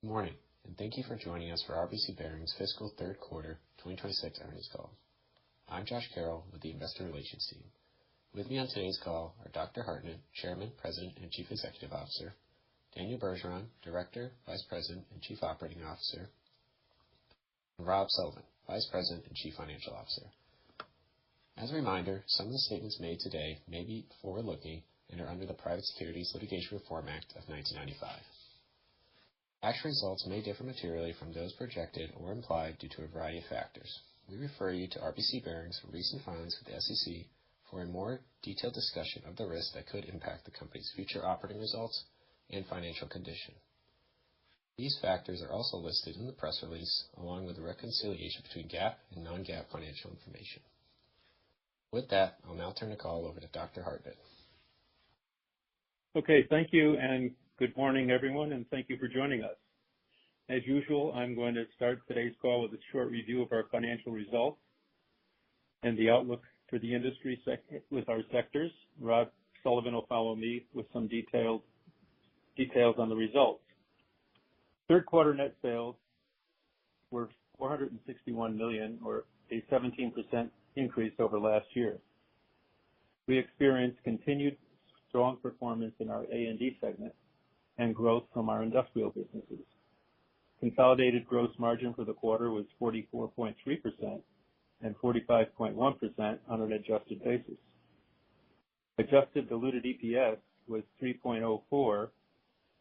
Good morning, and thank you for joining us for RBC Bearings Fiscal Third Quarter 2026 Earnings Call. I'm Josh Carroll with the Investor Relations team. With me on today's call are Dr. Hartnett, Chairman, President, and Chief Executive Officer, Daniel Bergeron, Director, Vice President, and Chief Operating Officer, and Rob Sullivan, Vice President and Chief Financial Officer. As a reminder, some of the statements made today may be forward-looking and are under the Private Securities Litigation Reform Act of 1995. Actual results may differ materially from those projected or implied due to a variety of factors. We refer you to RBC Bearings' recent filings with the SEC for a more detailed discussion of the risks that could impact the company's future operating results and financial condition. These factors are also listed in the press release, along with the reconciliation between GAAP and non-GAAP financial information. With that, I'll now turn the call over to Dr. Hartnett. Okay, thank you, and good morning, everyone, and thank you for joining us. As usual, I'm going to start today's call with a short review of our financial results and the outlook for the industry with our sectors. Rob Sullivan will follow me with some details on the results. Third quarter net sales were $461 million, or a 17% increase over last year. We experienced continued strong performance in our A&D segment and growth from our industrial businesses. Consolidated gross margin for the quarter was 44.3% and 45.1% on an adjusted basis. Adjusted diluted EPS was 3.04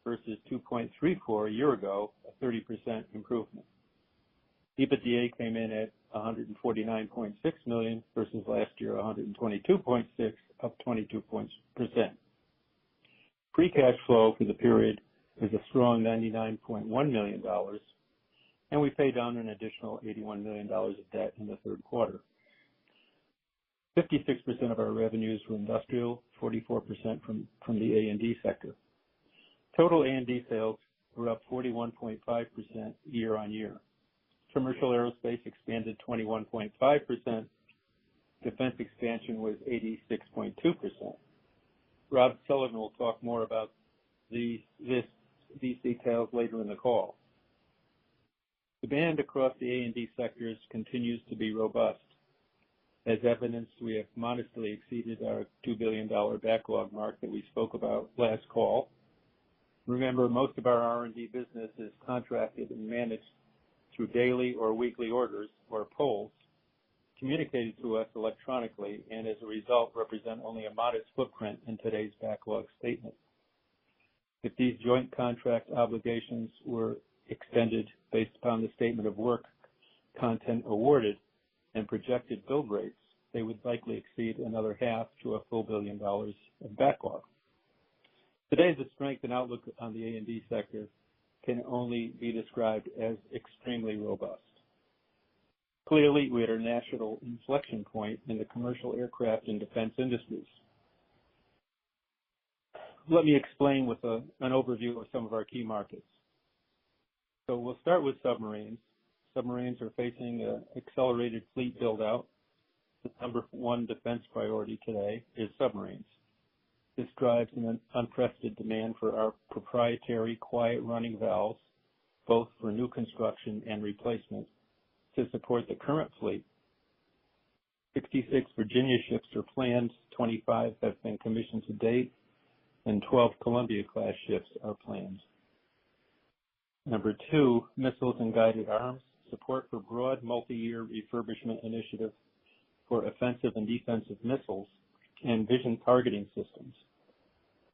versus 2.34 a year ago, a 30% improvement. EBITDA came in at $149.6 million versus last year $122.6, up 22%. Free cash flow for the period is a strong $99.1 million, and we paid down an additional $81 million of debt in the third quarter. 56% of our revenues were industrial, 44% from the A&D sector. Total A&D sales were up 41.5% year on year. Commercial aerospace expanded 21.5%. Defense expansion was 86.2%. Rob Sullivan will talk more about these details later in the call. Demand across the A&D sectors continues to be robust. As evidenced, we have modestly exceeded our $2 billion backlog mark that we spoke about last call. Remember, most of our R&D business is contracted and managed through daily or weekly orders, or polls, communicated to us electronically, and as a result represent only a modest footprint in today's backlog statement. If these joint contract obligations were extended based upon the statement of work content awarded and projected build rates, they would likely exceed another half to a full $1 billion of backlog. Today, the strength and outlook on the A&D sector can only be described as extremely robust. Clearly, we are at a national inflection point in the commercial aircraft and defense industries. Let me explain with an overview of some of our key markets. So we'll start with submarines. Submarines are facing an accelerated fleet build-out. The number one defense priority today is submarines. This drives an unprecedented demand for our proprietary quiet running valves, both for new construction and replacement, to support the current fleet. 66 Virginia ships are planned, 25 have been commissioned to date, and 12 Columbia-class ships are planned. Number two, missiles and guided arms, support for broad multi-year refurbishment initiative for offensive and defensive missiles and vision targeting systems,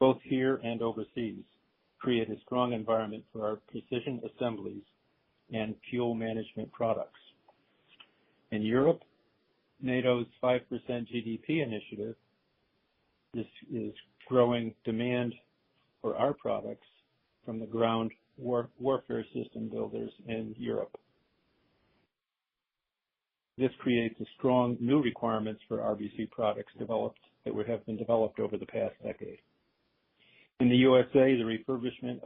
both here and overseas, create a strong environment for our precision assemblies and fuel management products. In Europe, NATO's 5% GDP initiative is growing demand for our products from the ground warfare system builders in Europe. This creates a strong new requirements for RBC products that have been developed over the past decade. In the USA, the refurbishment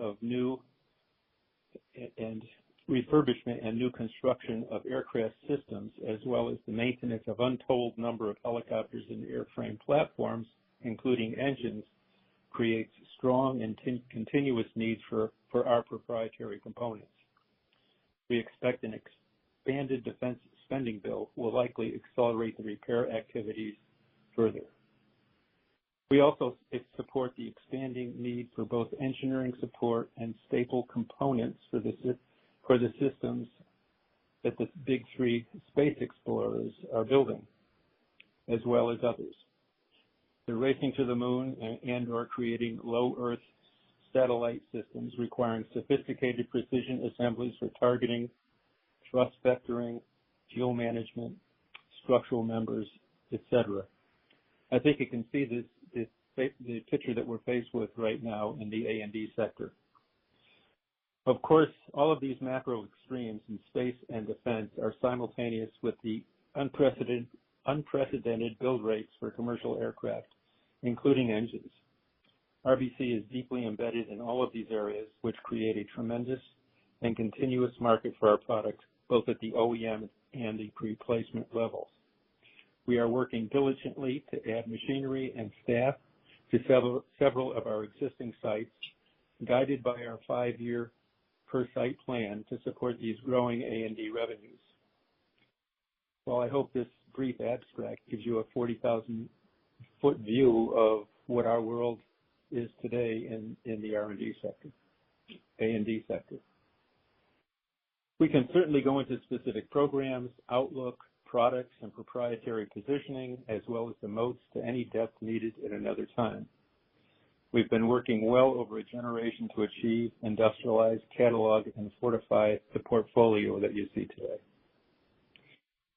and new construction of aircraft systems, as well as the maintenance of untold number of helicopters and airframe platforms, including engines, creates strong and continuous needs for our proprietary components. We expect an expanded defense spending bill will likely accelerate the repair activities further. We also support the expanding need for both engineering support and staple components for the systems that the big three space explorers are building, as well as others. They're racing to the moon and/or creating low Earth satellite systems requiring sophisticated precision assemblies for targeting, thrust vectoring, fuel management, structural members, etc. I think you can see the picture that we're faced with right now in the A&D sector. Of course, all of these macro extremes in space and defense are simultaneous with the unprecedented build rates for commercial aircraft, including engines. RBC is deeply embedded in all of these areas, which create a tremendous and continuous market for our products, both at the OEM and the replacement levels. We are working diligently to add machinery and staff to several of our existing sites, guided by our 5-year per-site plan to support these growing A&D revenues. Well, I hope this brief abstract gives you a 40,000-foot view of what our world is today in the R&D sector, A&D sector. We can certainly go into specific programs, outlook, products, and proprietary positioning, as well as the moats to any depth needed at another time. We've been working well over a generation to achieve, industrialize, catalog, and fortify the portfolio that you see today.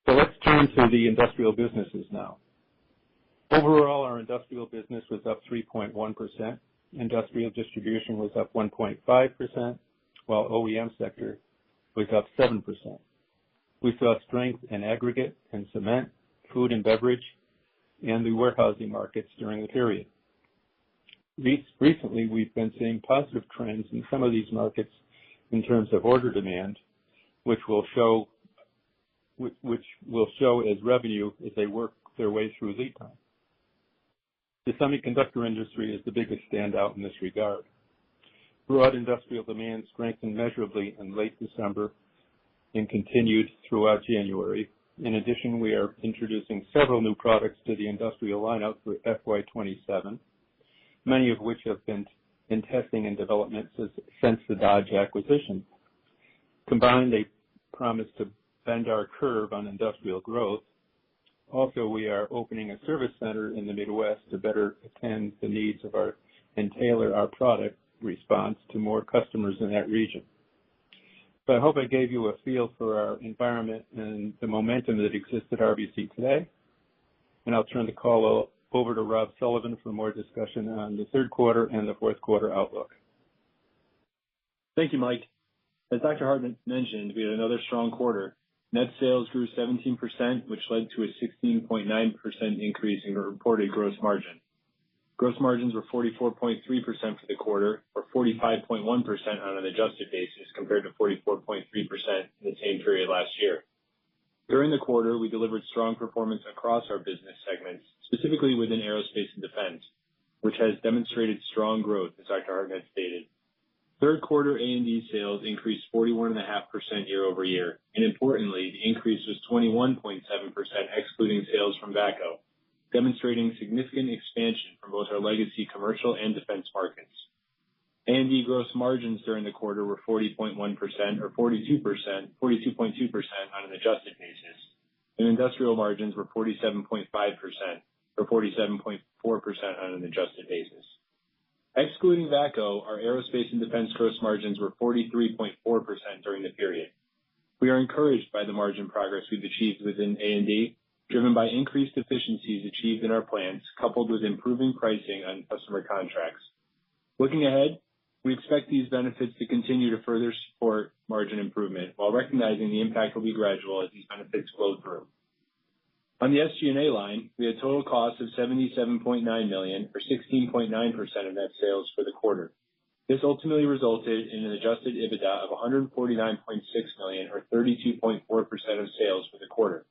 So let's turn to the industrial businesses now. Overall, our industrial business was up 3.1%. Industrial distribution was up 1.5%, while OEM sector was up 7%. We saw strength in aggregate and cement, food and beverage, and the warehousing markets during the period. Recently, we've been seeing positive trends in some of these markets in terms of order demand, which will show as revenue as they work their way through lead time. The semiconductor industry is the biggest standout in this regard. Broad industrial demand strengthened measurably in late December and continued throughout January. In addition, we are introducing several new products to the industrial lineup for FY27, many of which have been in testing and development since the Dodge acquisition. Combined, they promise to bend our curve on industrial growth. Also, we are opening a service center in the Midwest to better attend the needs of and tailor our product response to more customers in that region. So I hope I gave you a feel for our environment and the momentum that exists at RBC today. And I'll turn the call over to Rob Sullivan for more discussion on the third quarter and the fourth quarter outlook. Thank you, Mike. As Dr. Hartnett mentioned, we had another strong quarter. Net sales grew 17%, which led to a 16.9% increase in reported gross margin. Gross margins were 44.3% for the quarter, or 45.1% on an adjusted basis, compared to 44.3% in the same period last year. During the quarter, we delivered strong performance across our business segments, specifically within aerospace and defense, which has demonstrated strong growth, as Dr. Hartnett stated. Third quarter A&D sales increased 41.5% year over year, and importantly, the increase was 21.7% excluding sales from VACCO, demonstrating significant expansion from both our legacy commercial and defense markets. A&D gross margins during the quarter were 40.1% or 42.2% on an adjusted basis, and industrial margins were 47.5% or 47.4% on an adjusted basis. Excluding VACCO, our aerospace and defense gross margins were 43.4% during the period. We are encouraged by the margin progress we've achieved within A&D, driven by increased efficiencies achieved in our plants, coupled with improving pricing on customer contracts. Looking ahead, we expect these benefits to continue to further support margin improvement, while recognizing the impact will be gradual as these benefits flow through. On the SG&A line, we had total costs of $77.9 million, or 16.9% of net sales for the quarter. This ultimately resulted in an adjusted EBITDA of $149.6 million, or 32.4% of sales for the quarter.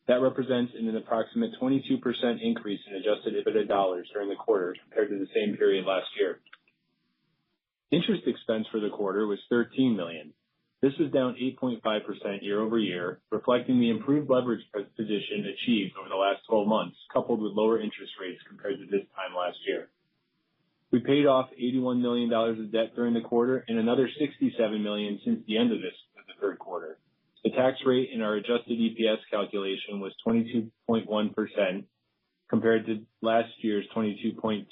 That represents an approximate 22% increase in adjusted EBITDA dollars during the quarter compared to the same period last year. Interest expense for the quarter was $13 million. This was down 8.5% year over year, reflecting the improved leverage position achieved over the last 12 months, coupled with lower interest rates compared to this time last year. We paid off $81 million of debt during the quarter and another $67 million since the end of the third quarter. The tax rate in our adjusted EPS calculation was 22.1% compared to last year's 22.2%.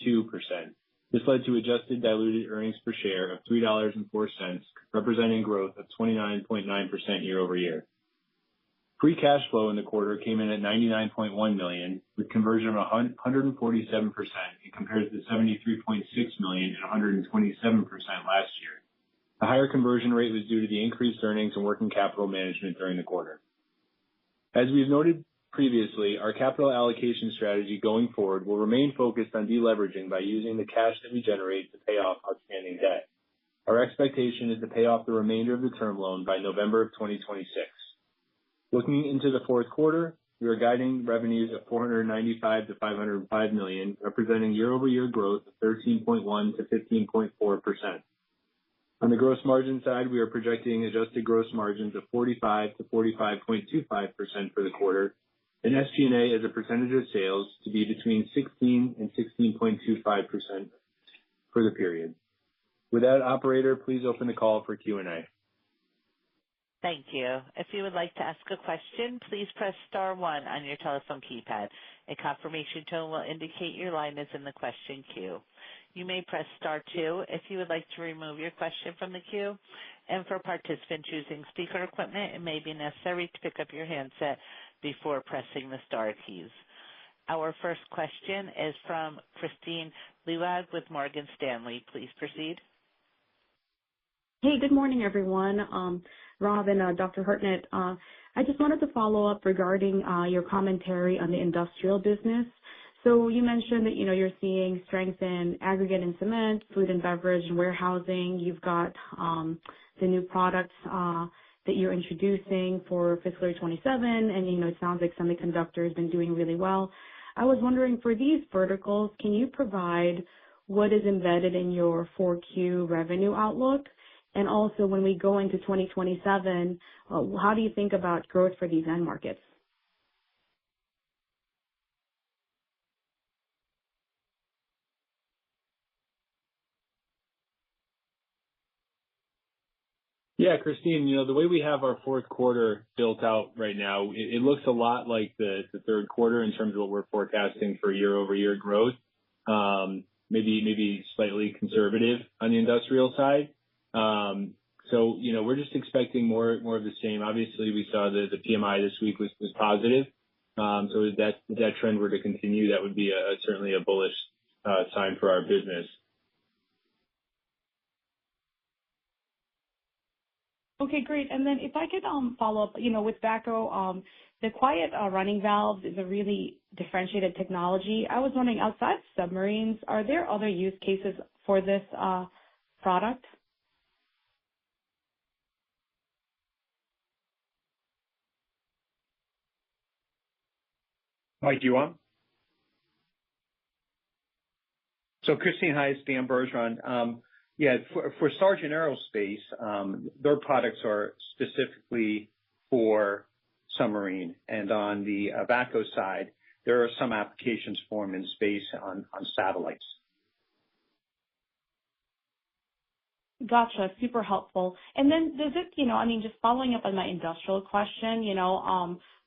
This led to adjusted diluted earnings per share of $3.04, representing growth of 29.9% year over year. Free cash flow in the quarter came in at $99.1 million, with conversion of 147%, and compared to $73.6 million and 127% last year. The higher conversion rate was due to the increased earnings and working capital management during the quarter. As we've noted previously, our capital allocation strategy going forward will remain focused on deleveraging by using the cash that we generate to pay off outstanding debt. Our expectation is to pay off the remainder of the term loan by November of 2026. Looking into the fourth quarter, we are guiding revenues of $495 to $505 million, representing year-over-year growth of 13.1 to 15.4%. On the gross margin side, we are projecting adjusted gross margins of 45 to 45.25% for the quarter, and SG&A as a percentage of sales to be between 16 and 16.25% for the period. With that, operator, please open the call for Q&A. Thank you. If you would like to ask a question, please press star one on your telephone keypad. A confirmation tone will indicate your line is in the question queue. You may press star two if you would like to remove your question from the queue. And for participants using speaker equipment, it may be necessary to pick up your handset before pressing the star keys. Our first question is from Kristine Liwag with Morgan Stanley. Please proceed. Hey, good morning, everyone. Rob and Dr. Hartnett, I just wanted to follow up regarding your commentary on the industrial business. So you mentioned that, you're seeing strength in aggregate and cement, food and beverage, and warehousing. You've got the new products that you're introducing for fiscal year 27, and, it sounds like semiconductor has been doing really well. I was wondering, for these verticals, can you provide what is embedded in your 4Q revenue outlook? And also, when we go into 2027, how do you think about growth for these end markets? Yeah, Christine, the way we have our fourth quarter built out right now, it looks a lot like the third quarter in terms of what we're forecasting for year-over-year growth. Maybe slightly conservative on the industrial side. So, we're just expecting more of the same. Obviously, we saw the PMI this week was positive. So if that trend were to continue, that would be certainly a bullish sign for our business. Okay, great. And then if I could follow up, with VACCO, the quiet running valves is a really differentiated technology. I was wondering, outside submarines, are there other use cases for this product? Mike, do you want? So, Christine, hi, it's Dan Bergeron. For Sargent Aerospace, their products are specifically for submarine, and on the VACCO side, there are some applications for them in space on satellites. Gotcha. Super helpful. And then does it, just following up on my industrial question,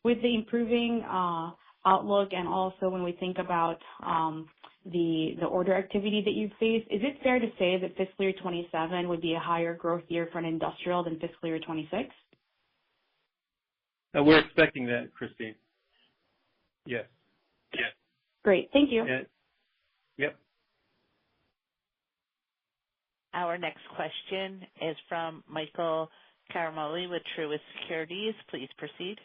with the improving outlook, and also when we think about the order activity that you've faced, is it fair to say that fiscal year 27 would be a higher growth year for an industrial than fiscal year 26? We're expecting that, Christine. Yes. Great. Thank you. Yep. Our next question is from Michael Ciarmoli with Truist Securities. Please proceed.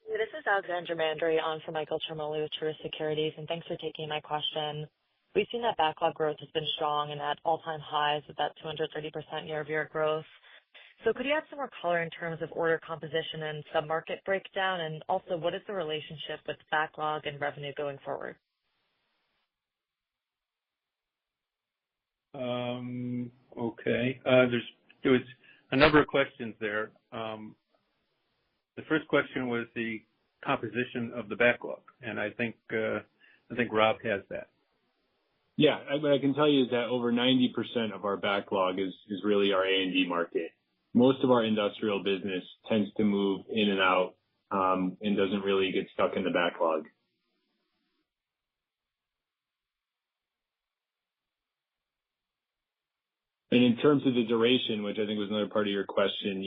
This is Alexandra Mandry on for Michael Ciarmoli with Truist Securities, and thanks for taking my question. We've seen that backlog growth has been strong and at all-time highs with that 230% year-over-year growth. So So could you add some more color in terms of order composition and sub-market breakdown? And also, what is the relationship with backlog and revenue going forward? Okay. There was a number of questions there. The first question was the composition of the backlog, and I think Rob has that. Yeah, what I can tell you is that over 90% of our backlog is really our A&D market. Most of our industrial business tends to move in and out and doesn't really get stuck in the backlog. And in terms of the duration, which I think was another part of your question,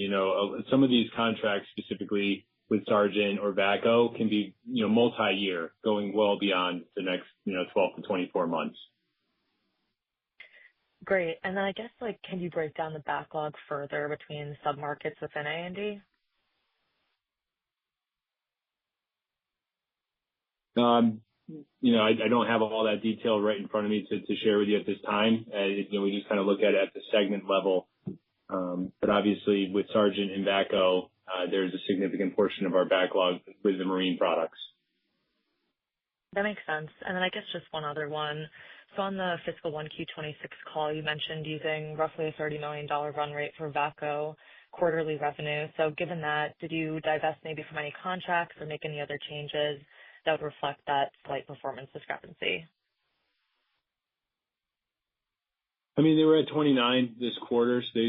some of these contracts, specifically with Sargent or VACO, can be, multi-year, going well beyond the next, 12 to 24 months. Great. And then I guess, can you break down the backlog further between sub-markets within A&D? I don't have all that detail right in front of me to share with you at this time. We just kind of look at it at the segment level. But obviously, with Sargent and VACO, there's a significant portion of our backlog with the marine products. That makes sense. And then I guess just one other one. So on the fiscal 1Q26 call, you mentioned using roughly a $30 million run rate for VACO quarterly revenue. So given that, did you divest maybe from any contracts or make any other changes that would reflect that slight performance discrepancy? I mean, they were at 29 this quarter, so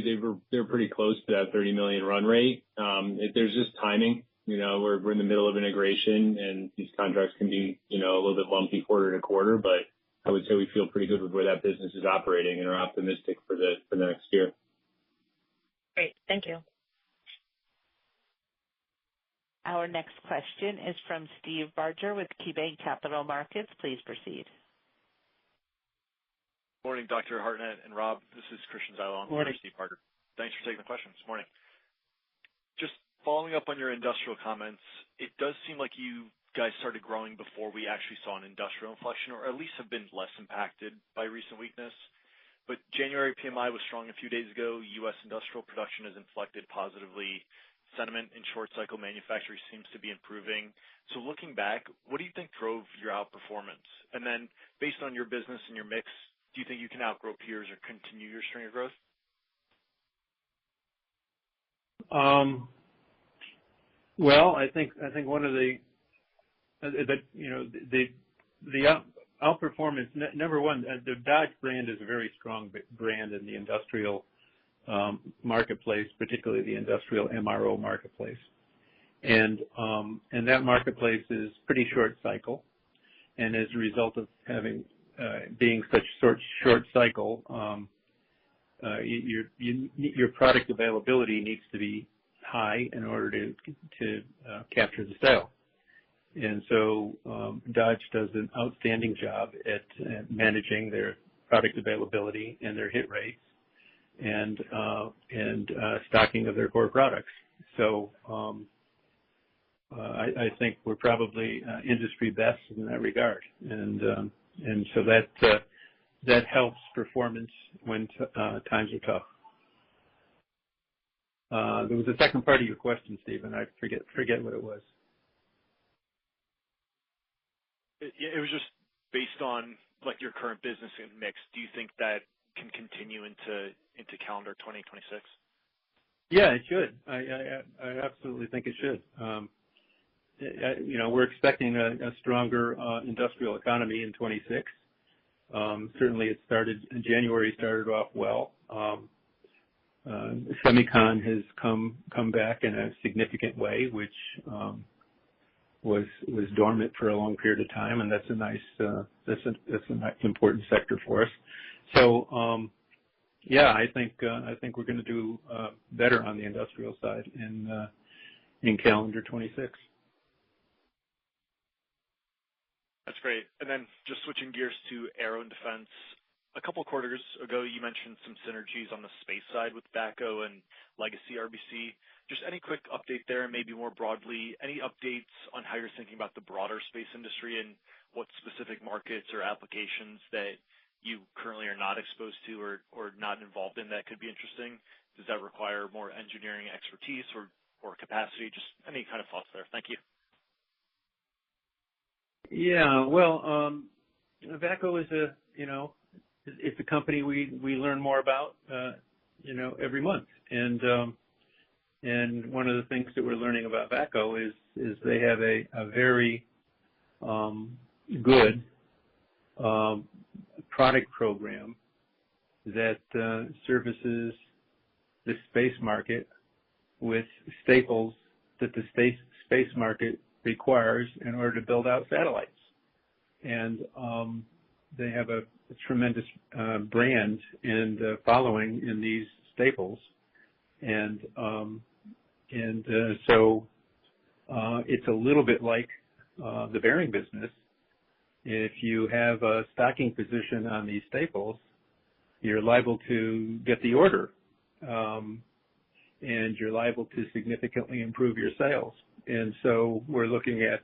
they're pretty close to that 30 million run rate. There's just timing. We're in the middle of integration, and these contracts can be, a little bit lumpy quarter to quarter. But I would say we feel pretty good with where that business is operating and are optimistic for the next year. Great, thank you. Our next question is from Steve Barger with KeyBanc Capital Markets. Please proceed. Morning, Dr. Hartnett and Rob. This is Christian Zylon for Steve Barger. Thanks for taking the questions this morning. Just following up on your industrial comments, it does seem like you guys started growing before we actually saw an industrial inflection, or at least have been less impacted by recent weakness. But January PMI was strong a few days ago. U.S. industrial production has inflected positively. Sentiment in short-cycle manufacturing seems to be improving. So looking back, what do you think drove your outperformance? And then based on your business and your mix, do you think you can outgrow peers or continue your string of growth? Well, I think one of the outperformance. Number one, the Dodge brand is a very strong brand in the industrial marketplace, particularly the industrial MRO marketplace, and that marketplace is pretty short cycle, and as a result of being such short cycle, your product availability needs to be high in order to capture the sale. And so Dodge does an outstanding job at managing their product availability and their hit rates and stocking of their core products. So I think we're probably industry best in that regard, and so that helps performance when times are tough. There was a second part of your question, Stephen. I forget what it was. It was just based on your current business and mix. Do you think that can continue into calendar 2026? Yeah, it should. I absolutely think it should. We're expecting a stronger industrial economy in 26. Certainly, January started off well. Semicon has come back in a significant way, which was dormant for a long period of time, and that's that's an important sector for us. So I think we're going to do better on the industrial side in calendar 26. That's great. And then just switching gears to aero and defense. A couple quarters ago, you mentioned some synergies on the space side with VACO and legacy RBC. Just any quick update there, and maybe more broadly, any updates on how you're thinking about the broader space industry and what specific markets or applications that you currently are not exposed to or not involved in that could be interesting? Does that require more engineering expertise or capacity? Just any kind of thoughts there. Thank you. Yeah, well, VACO is it's a company we learn more about, every month. And one of the things that we're learning about VACO is they have a very good product program that services the space market with staples that the space market requires in order to build out satellites. And they have a tremendous brand and following in these staples. And so it's a little bit like the bearing business. If you have a stocking position on these staples, you're liable to get the order, and you're liable to significantly improve your sales. And so we're looking at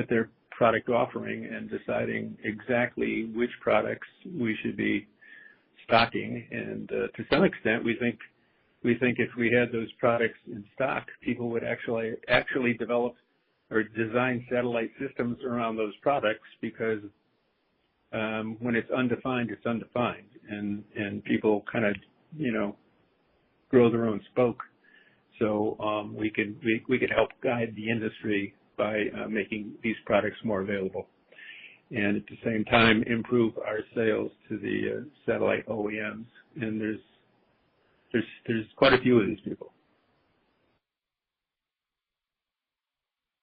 their product offering and deciding exactly which products we should be stocking. And to some extent, we think if we had those products in stock, people would actually develop or design satellite systems around those products, because when it's undefined, and people kind of grow their own spoke. So we could help guide the industry by making these products more available, and at the same time improve our sales to the satellite OEMs. And there's quite a few of these people.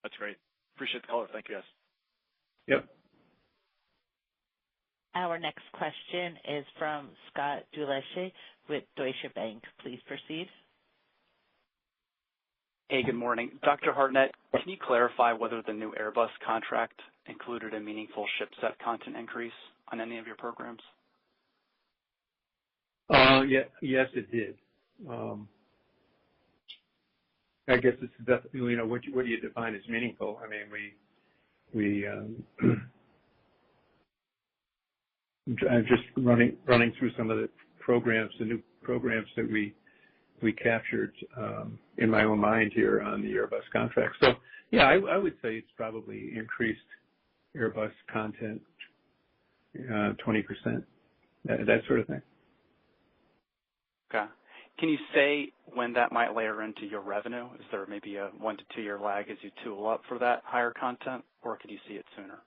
That's great. Appreciate the color. Thank you, guys. Yep. Our next question is from Scott Deuschle with Deutsche Bank. Please proceed. Hey, good morning. Dr. Hartnett, can you clarify whether the new Airbus contract included a meaningful shipset content increase on any of your programs? Yes, it did. I guess it's definitely, what do you define as meaningful? I mean, I'm just running through some of the new programs that we captured in my own mind here on the Airbus contract. So, yeah, I would say it's probably increased Airbus content 20%, that sort of thing. Okay. Can you say when that might layer into your revenue? Is there maybe a 1 to 2 year lag as you tool up for that higher content, or could you see it sooner?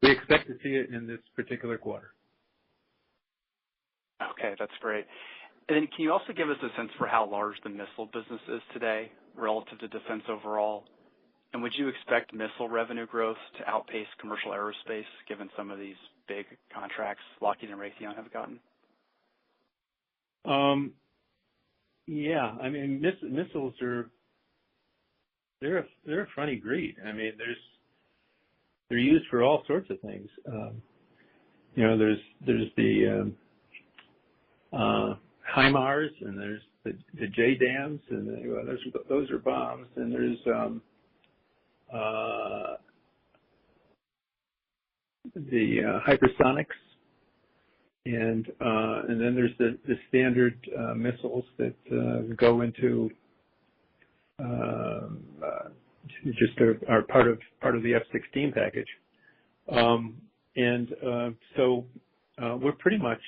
We expect to see it in this particular quarter. Okay, that's great. And then can you also give us a sense for how large the missile business is today relative to defense overall? And would you expect missile revenue growth to outpace commercial aerospace given some of these big contracts Lockheed and Raytheon have gotten? Yeah, I mean, missiles they're a funny breed. I mean, they're used for all sorts of things. There's the HIMARS, and there's the JDAMs, and those are bombs, and there's the hypersonics, and then there's the standard missiles that go into just are part of the F-16 package, and so we're pretty much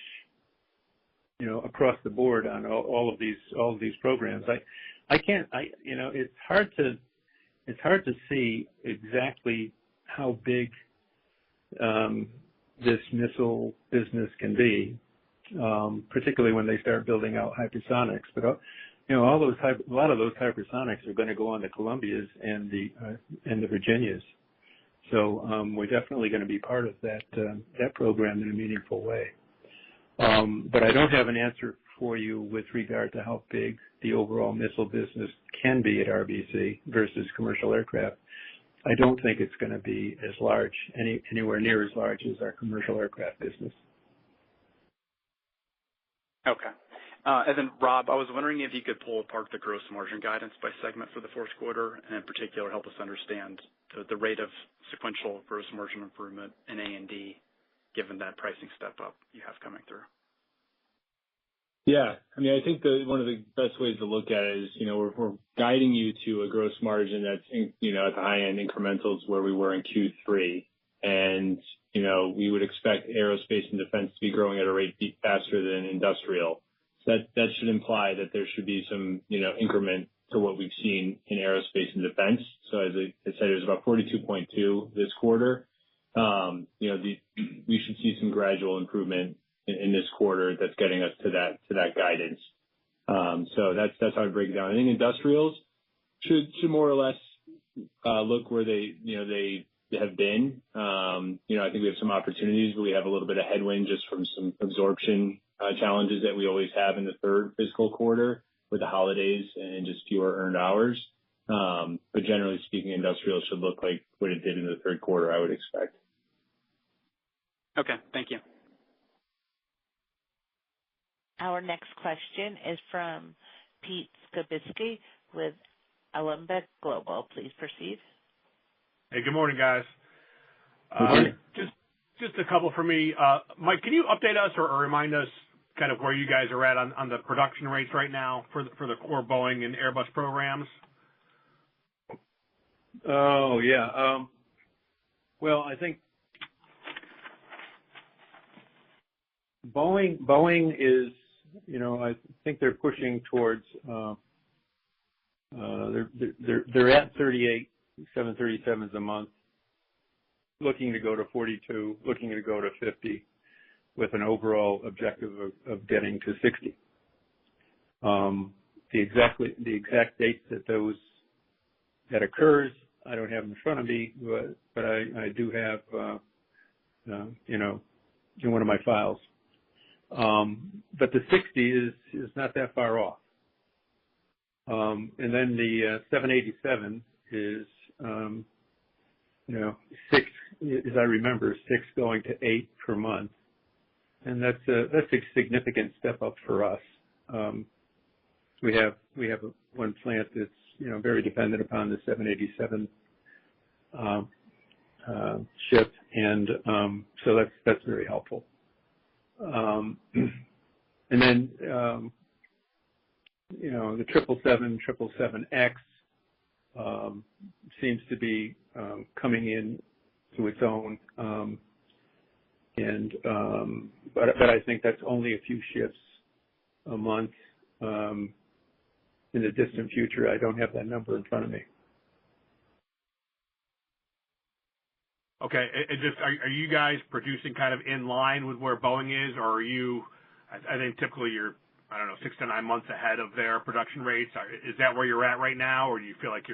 across the board on all of these programs. It's hard to see exactly how big this missile business can be, particularly when they start building out hypersonics. But a lot of those hypersonics are going to go on the Columbias and the Virginias. So we're definitely going to be part of that program in a meaningful way. But I don't have an answer for you with regard to how big the overall missile business can be at RBC versus commercial aircraft. I don't think it's going to be as large, anywhere near as large as our commercial aircraft business. Okay. And then, Rob, I was wondering if you could pull apart the gross margin guidance by segment for the fourth quarter, and in particular help us understand the rate of sequential gross margin improvement in A&D, given that pricing step up you have coming through. Yeah. I mean, I think one of the best ways to look at it is, we're guiding you to a gross margin that's, at the high end incrementals where we were in Q3. And, we would expect aerospace and defense to be growing at a rate faster than industrial. So that should imply that there should be some, increment to what we've seen in aerospace and defense. So as I said, it was about 42.2 this quarter. We should see some gradual improvement in this quarter that's getting us to that guidance. So that's how I break it down. I think industrials should more or less look where they have been. I think we have some opportunities, but we have a little bit of headwind just from some absorption challenges that we always have in the third fiscal quarter with the holidays and just fewer earned hours. But generally speaking, industrial should look like what it did in the third quarter, I would expect. Okay, thank you. Our next question is from Pete Skibitsky with Alembic Global. Please proceed. Hey, good morning, guys. Good morning. Just a couple for me. Mike, can you update us or remind us kind of where you guys are at on the production rates right now for the core Boeing and Airbus programs? Oh, yeah. Well, I think Boeing is, I think they're pushing towards, they're at 38 737s a month, looking to go to 42, looking to go to 50, with an overall objective of getting to 60. The exact dates that occurs, I don't have in front of me, but I do have, in one of my files. But the 60 is not that far off. And then the 787 is, 6, as I remember, 6 going to 8 per month. And that's a significant step up for us. We have one plant that's, very dependent upon the 787 ship. And, so that's very helpful. And then, the 777, 777X, seems to be, coming in to its own. But I think that's only a few ships a month, in the distant future. I don't have that number in front of me. Okay. Are you guys producing kind of in line with where Boeing is, or are you, I think typically you're, 6 to 9 months ahead of their production rates? Is that where you're at right now, or do you feel like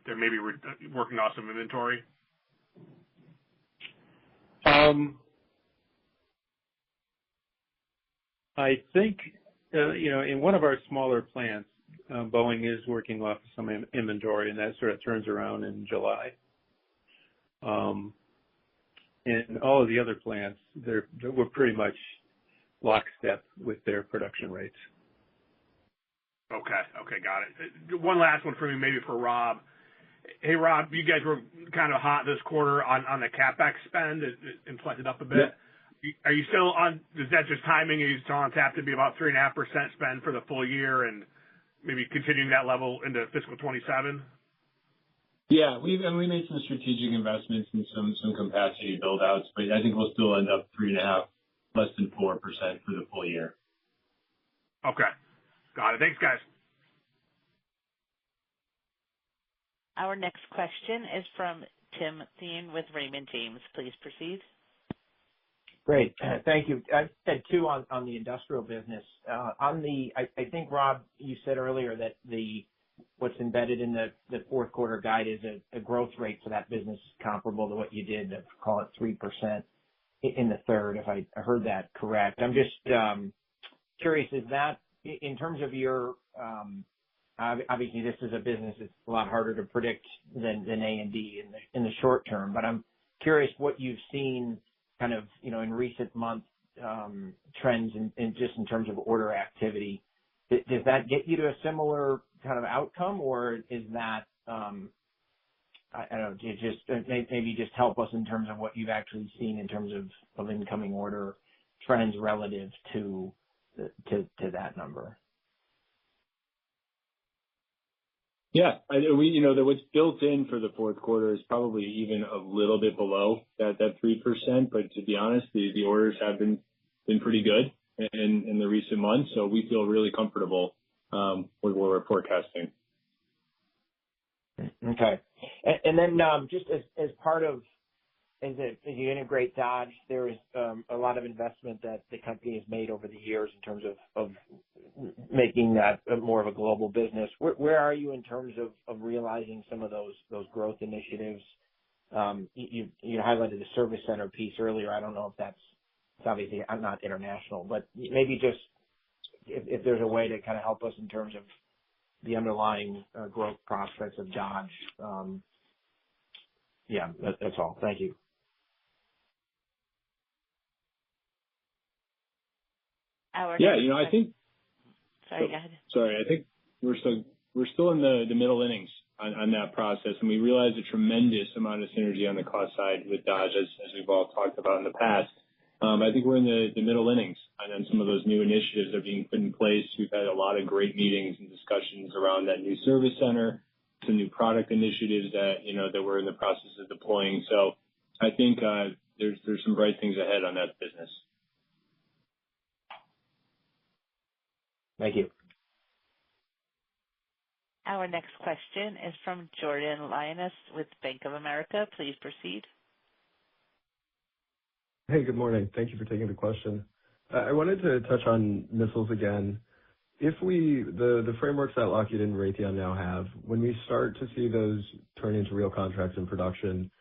they're maybe working off some inventory? I think, in one of our smaller plants, Boeing is working off some inventory, and that sort of turns around in July. In all of the other plants, we're pretty much lockstep with their production rates. Okay, got it. One last one for me, maybe for Rob. Hey, Rob, you guys were kind of hot this quarter on the CapEx spend. It inflected up a bit. Yeah. Are you still on? Is that just timing? Are you still on tap to be about 3.5% spend for the full year, and maybe continuing that level into fiscal 27? Yeah, we made some strategic investments and some capacity build outs, but I think we'll still end up 3.5%, less than 4% for the full year. Okay, got it. Thanks, guys. Our next question is from Tim Thein with Raymond James. Please proceed. Great. Thank you. I had two on the industrial business. I think, Rob, you said earlier that what's embedded in the fourth quarter guide is a growth rate for that business comparable to what you did, call it 3% in the third, if I heard that correct. I'm just curious, is that in terms of your obviously this is a business that's a lot harder to predict than A&D in the short term, but I'm curious what you've seen kind of, in recent month trends in just in terms of order activity. Does that get you to a similar kind of outcome, or is that, I don't know, maybe just help us in terms of what you've actually seen in terms of incoming order trends relative to to that number? Yeah, what's built in for the fourth quarter is probably even a little bit below that 3%. But to be honest, the orders have been pretty good in the recent months, so we feel really comfortable with what we're forecasting. Okay, and then just as part of as you integrate Dodge, there is a lot of investment that the company has made over the years in terms of making that more of a global business. Where are you in terms of realizing some of those growth initiatives? You highlighted the service center piece earlier. I don't know if it's obviously I'm not international, but maybe just if there's a way to kind of help us in terms of the underlying growth prospects of Dodge. That's all. Thank you. I think. Sorry, go ahead. Sorry, I think we're still in the middle innings on that process, and we realize a tremendous amount of synergy on the cost side with Dodge, as we've all talked about in the past. I think we're in the middle innings, and then some of those new initiatives are being put in place. We've had a lot of great meetings and discussions around that new service center, some new product initiatives that we're in the process of deploying. So I think there's some bright things ahead on that business. Thank you. Our next question is from Jordan Lyonnais with Bank of America. Please proceed. Hey, good morning. Thank you for taking the question. I wanted to touch on missiles again. If the frameworks that Lockheed and Raytheon now have, when we start to see those turn into real contracts in production,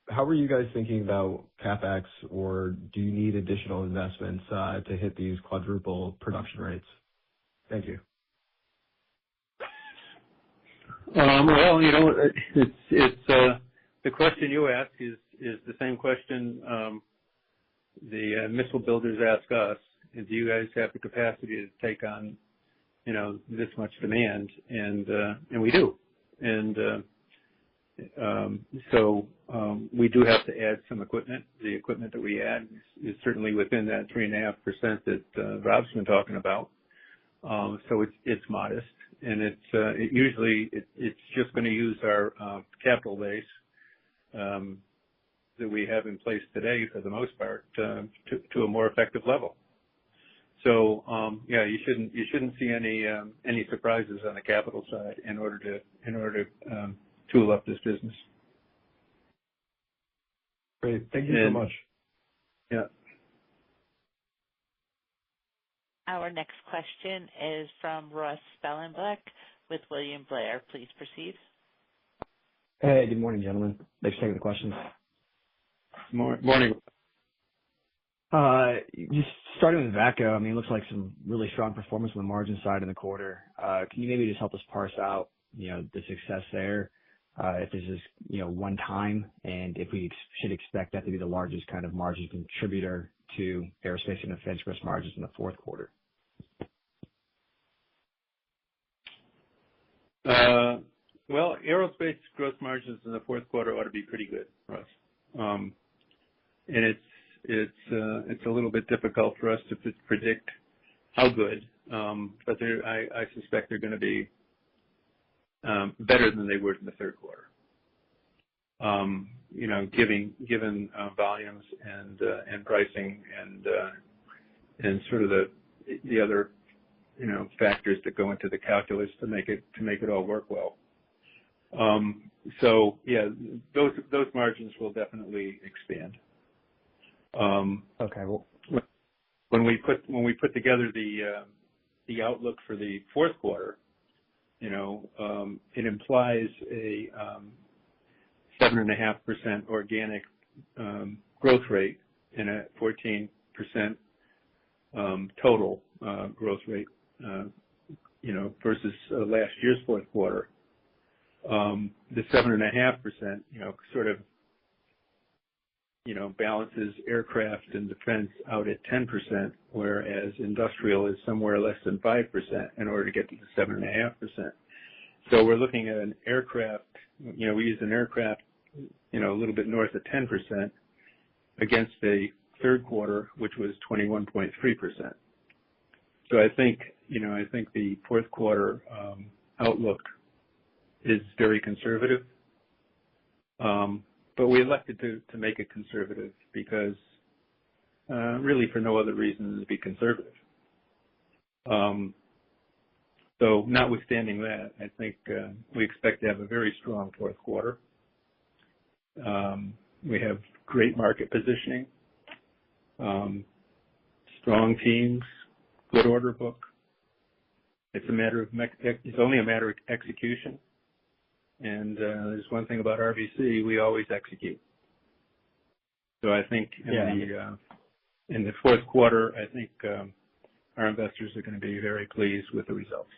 how are you guys thinking about CapEx, or do you need additional investments to hit these quadruple production rates? Thank you. Well, it's the question you ask is the same question the missile builders ask us. Do you guys have the capacity to take on, this much demand? And we do. And so we do have to add some equipment. The equipment that we add is certainly within that 3.5% that Rob's been talking about. So it's modest, and it's just going to use our capital base that we have in place today for the most part to a more effective level. So you shouldn't see any surprises on the capital side in order to tool up this business. Great, thank you so much. Yeah. Our next question is from Ross Spellenbach with William Blair. Please proceed. Hey, good morning, gentlemen. Thanks for taking the questions. Morning. Just starting with VACCO, it looks like some really strong performance on the margin side in the quarter. Can you maybe just help us parse out, the success there, if this is, one time, and if we should expect that to be the largest kind of margin contributor to aerospace and defense gross margins in the fourth quarter? Well, aerospace gross margins in the fourth quarter ought to be pretty good for us. And it's a little bit difficult for us to predict how good, but I suspect they're going to be better than they were in the third quarter. Given volumes and pricing and sort of the other factors that go into the calculus to make it all work well. So yeah, those margins will definitely expand. Okay. Well, when we put together the outlook for the fourth quarter, it implies a 7.5% organic growth rate and a 14% total growth rate, versus last year's fourth quarter. The 7.5%, sort of, balances aircraft and defense out at 10%, whereas industrial is somewhere less than 5% in order to get to the 7.5%. So we're looking at an aircraft, we use an aircraft, a little bit north of 10% against a third quarter, which was 21.3%. So So I think the fourth quarter outlook is very conservative. But we elected to make it conservative because really for no other reason than to be conservative. So notwithstanding that, I think we expect to have a very strong fourth quarter. We have great market positioning, strong teams, good order book. It's only a matter of execution. And there's one thing about RBC, we always execute. So I think in the fourth quarter, I think our investors are going to be very pleased with the results.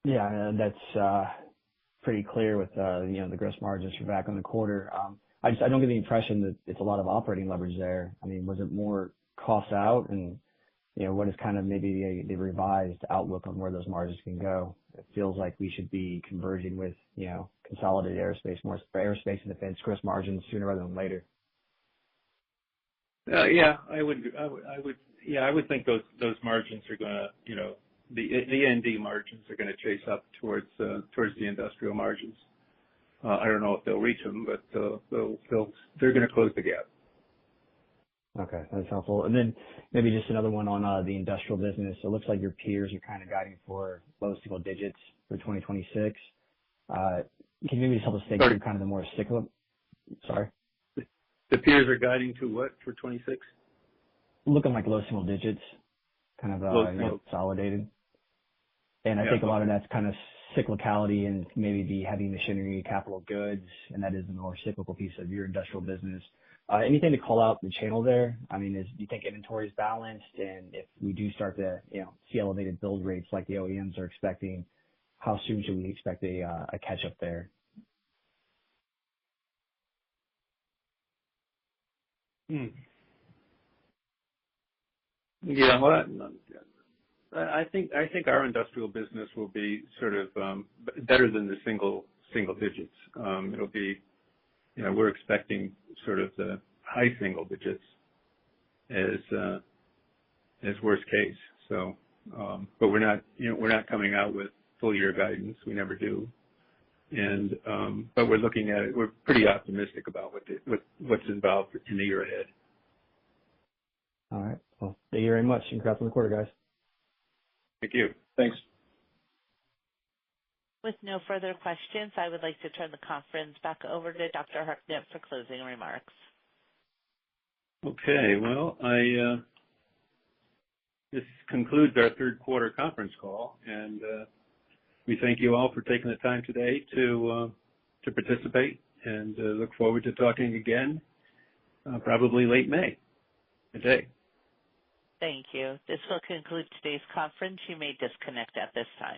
Yeah, that's pretty clear with the gross margins for back on the quarter. I don't get the impression that it's a lot of operating leverage there. I mean, was it more cost out, and what is kind of maybe the revised outlook on where those margins can go? It feels like we should be converging with consolidated aerospace, more for aerospace and defense gross margins sooner rather than later. I would think those margins are going to, the ND margins are going to chase up towards the industrial margins. I don't know if they'll reach them, but they're going to close the gap. Okay, that's helpful. And then maybe just another one on the industrial business. It looks like your peers are kind of guiding for low single digits for 2026. Can you maybe just help us think through kind of the more cyclical? Sorry. The peers are guiding to what for 26? Looking like low single digits, kind of consolidated. And I think a lot of that's kind of cyclicality and maybe the heavy machinery, capital goods, and that is the more cyclical piece of your industrial business. Anything to call out the channel there? I mean, do you think inventory is balanced? And if we do start to see elevated build rates like the OEMs are expecting, how soon should we expect a catch up there? Yeah, well, I think our industrial business will be sort of better than the single digits. It'll be, we're expecting sort of the high single digits as worst case. So, but we're not coming out with full year guidance. We never do. And but we're looking at it. We're pretty optimistic about what's involved in the year ahead. All right. Well, thank you very much. Congrats on the quarter, guys. Thank you. Thanks. With no further questions, I would like to turn the conference back over to Dr. Hartnett for closing remarks. Okay. Well, this concludes our third quarter conference call, and we thank you all for taking the time today to participate, and look forward to talking again, probably late May. Good day. Thank you. This will conclude today's conference. You may disconnect at this time.